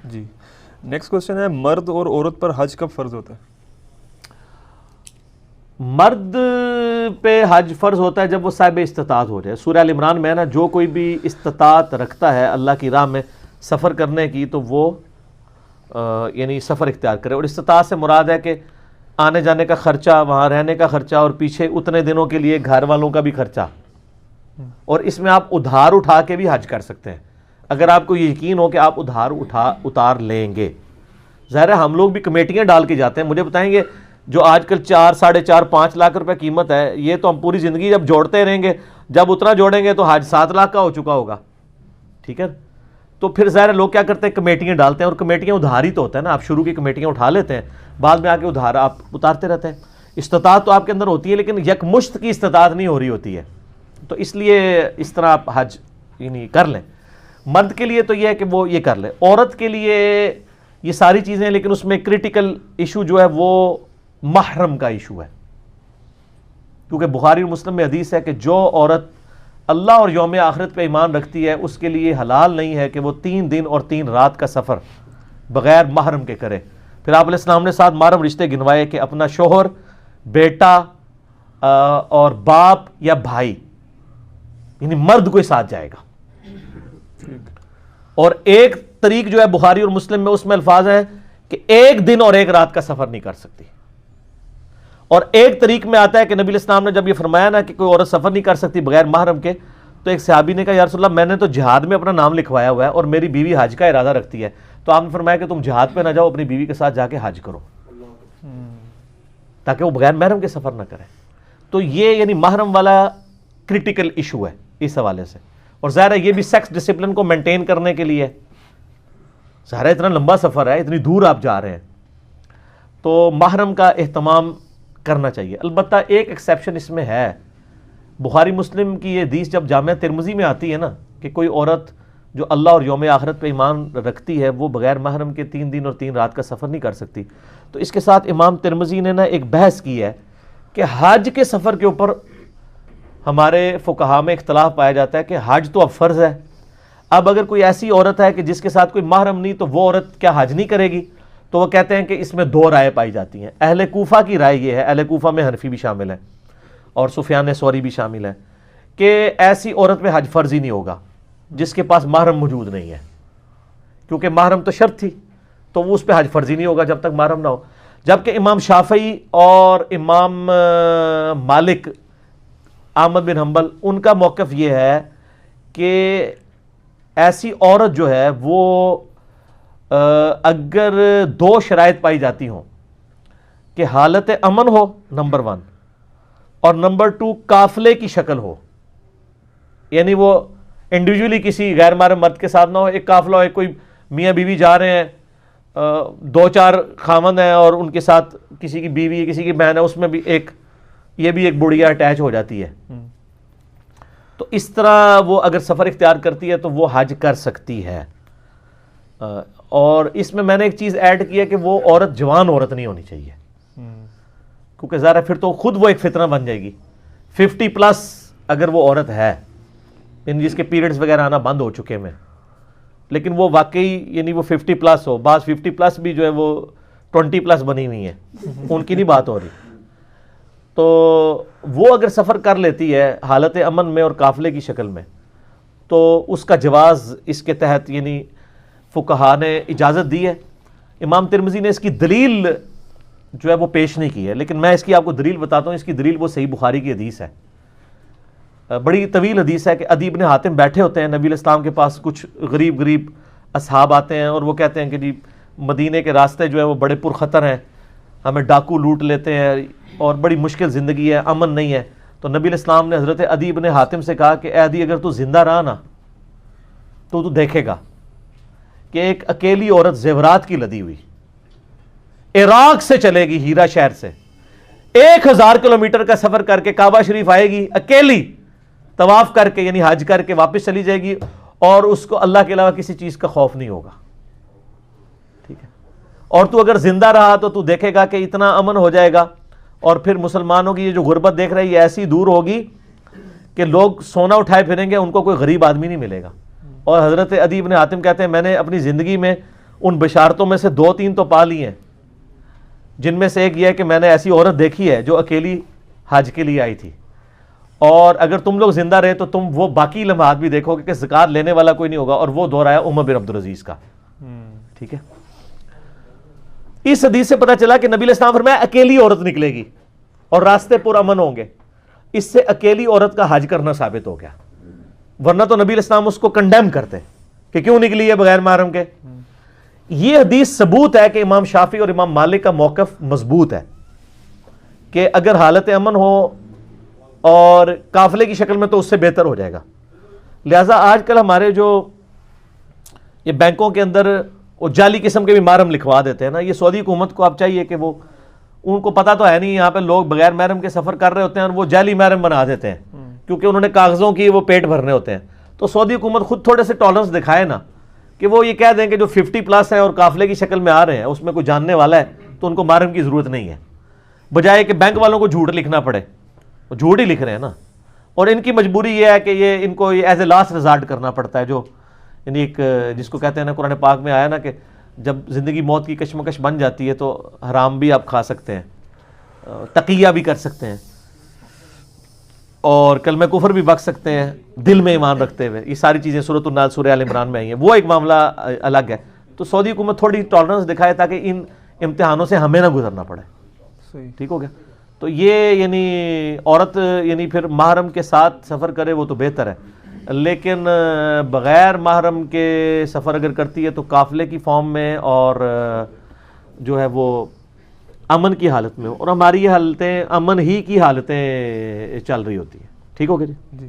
جی next question ہے، مرد اور عورت پر حج کب فرض ہوتا ہے؟ مرد پہ حج فرض ہوتا ہے جب وہ صاحب استطاعت ہو جائے. سورہ ال عمران میں نا جو کوئی بھی استطاعت رکھتا ہے اللہ کی راہ میں سفر کرنے کی تو وہ یعنی سفر اختیار کرے. اور استطاعت سے مراد ہے کہ آنے جانے کا خرچہ، وہاں رہنے کا خرچہ، اور پیچھے اتنے دنوں کے لیے گھر والوں کا بھی خرچہ. اور اس میں آپ ادھار اٹھا کے بھی حج کر سکتے ہیں اگر آپ کو یہ یقین ہو کہ آپ ادھار اتار لیں گے. ظاہر ہے ہم لوگ بھی کمیٹیاں ڈال کے جاتے ہیں. مجھے بتائیں گے جو آج کل 4 ساڑھے 4 5 لاکھ روپے قیمت ہے، یہ تو ہم پوری زندگی جب جوڑتے رہیں گے، جب اتنا جوڑیں گے تو حج 7 لاکھ کا ہو چکا ہوگا. ٹھیک ہے، تو پھر ظاہر لوگ کیا کرتے ہیں، کمیٹیاں ڈالتے ہیں. اور کمیٹیاں ادھاری تو ہوتا ہے نا، آپ شروع کی کمیٹیاں اٹھا لیتے ہیں، بعد میں آ کے ادھار آپ اتارتے رہتے ہیں. استطاعت تو آپ کے اندر ہوتی ہے لیکن یک مشت کی استطاعت نہیں ہو رہی ہوتی ہے، تو اس لیے اس طرح آپ حج یعنی کر لیں. مرد کے لیے تو یہ ہے کہ وہ یہ کر لے. عورت کے لیے یہ ساری چیزیں، لیکن اس میں کریٹیکل ایشو جو ہے وہ محرم کا ایشو ہے. کیونکہ بخاری اور مسلم میں حدیث ہے کہ جو عورت اللہ اور یوم آخرت پہ ایمان رکھتی ہے اس کے لیے حلال نہیں ہے کہ وہ 3 دن اور 3 رات کا سفر بغیر محرم کے کرے. پھر آپ علیہ السلام نے 7 محرم رشتے گنوائے کہ اپنا شوہر، بیٹا اور باپ یا بھائی، یعنی مرد کوئی ساتھ جائے گا. اور ایک طریق جو ہے بخاری اور مسلم میں اس میں الفاظ ہیں کہ 1 دن اور 1 رات کا سفر نہیں کر سکتی. اور ایک طریق میں آتا ہے کہ نبی علیہ السلام نے جب یہ فرمایا نا کہ کوئی عورت سفر نہیں کر سکتی بغیر محرم کے، تو ایک صحابی نے کہا یا رسول اللہ میں نے تو جہاد میں اپنا نام لکھوایا ہوا ہے اور میری بیوی حج کا ارادہ رکھتی ہے. تو آپ نے فرمایا کہ تم جہاد پہ نہ جاؤ، اپنی بیوی کے ساتھ جا کے حج کرو تاکہ وہ بغیر محرم کے سفر نہ کرے. تو یہ یعنی محرم والا کریٹیکل ایشو ہے اس حوالے سے. اور ظاہر ہے یہ بھی سیکس ڈسپلن کو مینٹین کرنے کے لیے، ظاہر ہے اتنا لمبا سفر ہے، اتنی دور آپ جا رہے ہیں، تو محرم کا اہتمام کرنا چاہیے. البتہ ایک ایکسیپشن اس میں ہے. بخاری مسلم کی یہ حدیث جب جامعہ ترمذی میں آتی ہے نا کہ کوئی عورت جو اللہ اور یوم آخرت پہ ایمان رکھتی ہے وہ بغیر محرم کے 3 دن اور 3 رات کا سفر نہیں کر سکتی. تو اس کے ساتھ امام ترمذی نے نا ایک بحث کی ہے کہ حج کے سفر کے اوپر ہمارے فقہا میں اختلاف پایا جاتا ہے کہ حج تو اب فرض ہے. اب اگر کوئی ایسی عورت ہے کہ جس کے ساتھ کوئی محرم نہیں تو وہ عورت کیا حج نہیں کرے گی؟ تو وہ کہتے ہیں کہ اس میں 2 رائے پائی جاتی ہیں. اہل کوفہ کی رائے یہ ہے، اہل کوفہ میں حنفی بھی شامل ہے اور سفیان ثوری بھی شامل ہے، کہ ایسی عورت پہ حج فرض ہی نہیں ہوگا جس کے پاس محرم موجود نہیں ہے. کیونکہ محرم تو شرط تھی تو وہ اس پہ حج فرض ہی نہیں ہوگا جب تک محرم نہ ہو. جبکہ امام شافعی اور امام مالک، احمد بن حنبل، ان کا موقف یہ ہے کہ ایسی عورت جو ہے وہ اگر 2 شرائط پائی جاتی ہوں کہ حالت امن ہو نمبر 1، اور نمبر 2 قافلے کی شکل ہو، یعنی وہ انڈیویجولی کسی غیر محرم مرد کے ساتھ نہ ہو، ایک قافلہ ہو، ایک کوئی میاں بیوی جا رہے ہیں، 2-4 خاوند ہیں اور ان کے ساتھ کسی کی بیوی ہے، کسی کی بہن ہے، اس میں بھی یہ بھی ایک بڑھیا اٹیچ ہو جاتی ہے. تو اس طرح وہ اگر سفر اختیار کرتی ہے تو وہ حج کر سکتی ہے. اور اس میں نے ایک چیز ایڈ کی ہے کہ وہ عورت جوان عورت نہیں ہونی چاہیے، کیونکہ ظاہر ہے پھر تو خود وہ ایک فتنہ بن جائے گی. 50+ اگر وہ عورت ہے یعنی جس کے پیریڈز وغیرہ آنا بند ہو چکے ہیں، لیکن وہ واقعی یعنی وہ 50+ ہو، بعض 50+ بھی جو ہے وہ 20+ بنی ہوئی ہیں، ان کی نہیں بات ہو رہی، تو وہ اگر سفر کر لیتی ہے حالت امن میں اور قافلے کی شکل میں تو اس کا جواز اس کے تحت یعنی فقہا نے اجازت دی ہے. امام ترمذی نے اس کی دلیل جو ہے وہ پیش نہیں کی ہے، لیکن میں اس کی آپ کو دلیل بتاتا ہوں. اس کی دلیل وہ صحیح بخاری کی حدیث ہے، بڑی طویل حدیث ہے کہ عدی بن حاتم بیٹھے ہوتے ہیں نبی علیہ السلام کے پاس. کچھ غریب اصحاب آتے ہیں اور وہ کہتے ہیں کہ جی مدینے کے راستے جو ہے وہ بڑے پرخطر ہیں، ہمیں ڈاکو لوٹ لیتے ہیں اور بڑی مشکل زندگی ہے، امن نہیں ہے. تو نبی علیہ السلام نے حضرت عدی بن حاتم سے کہا کہ اے عدی اگر تو زندہ رہا نا تو دیکھے گا کہ ایک اکیلی عورت زیورات کی لدی ہوئی عراق سے چلے گی، ہیرا شہر سے 1000 کلومیٹر کا سفر کر کے کعبہ شریف آئے گی، اکیلی طواف کر کے یعنی حج کر کے واپس چلی جائے گی، اور اس کو اللہ کے علاوہ کسی چیز کا خوف نہیں ہوگا. ٹھیک ہے، اور تو اگر زندہ رہا تو دیکھے گا کہ اتنا امن ہو جائے گا، اور پھر مسلمانوں کی یہ جو غربت دیکھ رہے ہیں یہ ایسی دور ہوگی کہ لوگ سونا اٹھائے پھریں گے، ان کو کوئی غریب آدمی نہیں ملے گا. اور حضرت عدی بن حاتم کہتے ہیں میں نے اپنی زندگی میں ان بشارتوں میں سے 2-3 تو پا لی ہیں، جن میں سے ایک یہ ہے کہ میں نے ایسی عورت دیکھی ہے جو اکیلی حج کے لیے آئی تھی، اور اگر تم لوگ زندہ رہے تو تم وہ باقی لمحات بھی دیکھو گے کہ زکوٰۃ لینے والا کوئی نہیں ہوگا، اور وہ دور آیا عمر بن عبدالعزیز کا. ٹھیک ہے، اس حدیث سے پتا چلا کہ نبی علیہ السلام فرمایا اکیلی عورت نکلے گی اور راستے پر امن ہوں گے. اس سے اکیلی عورت کا حج کرنا ثابت ہو گیا، ورنہ تو نبی علیہ السلام اس کو کنڈیم کرتے کہ کیوں نکلی ہے بغیر محرم کے. یہ حدیث ثبوت ہے کہ امام شافعی اور امام مالک کا موقف مضبوط ہے کہ اگر حالت امن ہو اور قافلے کی شکل میں تو اس سے بہتر ہو جائے گا. لہٰذا آج کل ہمارے جو یہ بینکوں کے اندر وہ جعلی قسم کے بھی محرم لکھوا دیتے ہیں نا، یہ سعودی حکومت کو اب چاہیے کہ وہ، ان کو پتہ تو ہے نہیں یہاں پہ لوگ بغیر محرم کے سفر کر رہے ہوتے ہیں اور وہ جعلی محرم بنا دیتے ہیں کیونکہ انہوں نے کاغذوں کی وہ پیٹ بھرنے ہوتے ہیں. تو سعودی حکومت خود تھوڑے سے ٹالرنس دکھائے نا کہ وہ یہ کہہ دیں کہ جو 50+ ہیں اور قافلے کی شکل میں آ رہے ہیں اس میں کوئی جاننے والا ہے تو ان کو محرم کی ضرورت نہیں ہے، بجائے کہ بینک والوں کو جھوٹ لکھنا پڑے. وہ جھوٹ ہی لکھ رہے ہیں نا، اور ان کی مجبوری یہ ہے کہ یہ ان کو ایز اے لاسٹ ریزارٹ کرنا پڑتا ہے، جو یعنی ایک جس کو کہتے ہیں نا قرآن پاک میں آیا نا کہ جب زندگی موت کی کشمکش بن جاتی ہے تو حرام بھی آپ کھا سکتے ہیں، تقیہ بھی کر سکتے ہیں، اور کلمہ کفر بھی بک سکتے ہیں دل میں ایمان رکھتے ہوئے. یہ ساری چیزیں سورۃ النحل سورہ آل عمران میں آئی ہیں، وہ ایک معاملہ الگ ہے. تو سعودی حکومت تھوڑی ٹالرنس دکھائے تاکہ ان امتحانوں سے ہمیں نہ گزرنا پڑے. ٹھیک ہو گیا؟ تو یہ یعنی عورت یعنی پھر محرم کے ساتھ سفر کرے وہ تو بہتر ہے، لیکن بغیر محرم کے سفر اگر کرتی ہے تو قافلے کی فارم میں اور جو ہے وہ امن کی حالت میں ہو، اور ہماری یہ حالتیں امن ہی کی حالتیں چل رہی ہوتی ہیں. ٹھیک ہو گیا جی؟